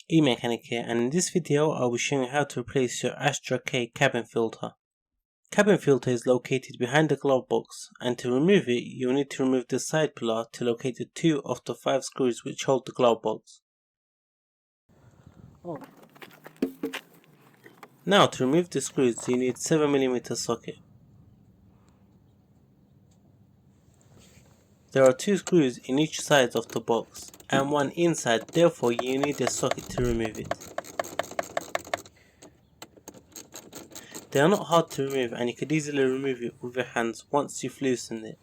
E-Mechanic here, and in this video I will be showing you how to replace your Astra K cabin filter. Cabin filter is located behind the glove box, and to remove it you will need to remove the side pillar to locate the 2 of the 5 screws which hold the glove box. Now to remove the screws you need 7mm socket. There are 2 screws in each side of the box and 1 inside, therefore you need a socket to remove it. They are not hard to remove and you could easily remove it with your hands once you've loosened it.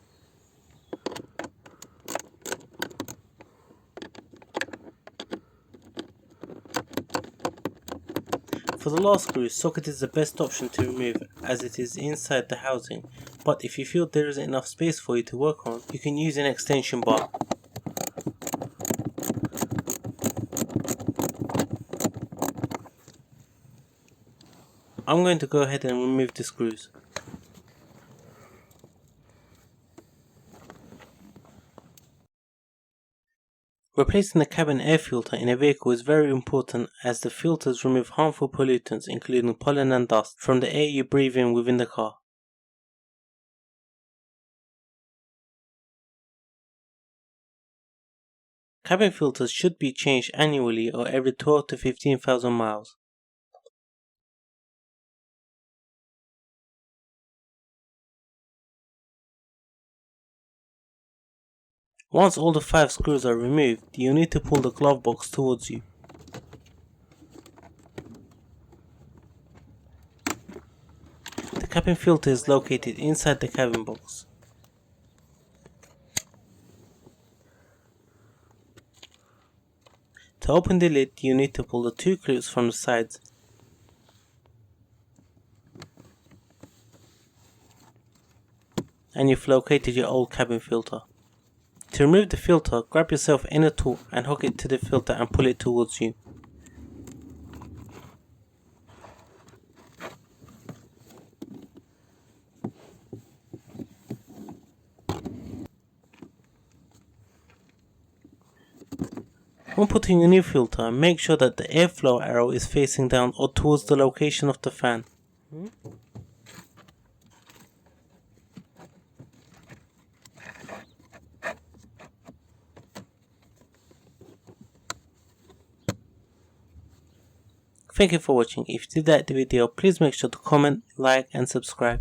For the last screw, socket is the best option to remove as it is inside the housing, but if you feel there isn't enough space for you to work on, you can use an extension bar. I'm going to go ahead and remove the screws. Replacing the cabin air filter in a vehicle is very important as the filters remove harmful pollutants including pollen and dust from the air you breathe in within the car. Cabin filters should be changed annually or every 12 to 15,000 miles. Once all the 5 screws are removed, you need to pull the glove box towards you. The cabin filter is located inside the cabin box. To open the lid, you need to pull the 2 clips from the sides. And you've located your old cabin filter. To remove the filter, grab yourself any tool and hook it to the filter and pull it towards you. When putting a new filter, make sure that the airflow arrow is facing down or towards the location of the fan. Thank you for watching. If you did like the video, please make sure to comment, like and subscribe.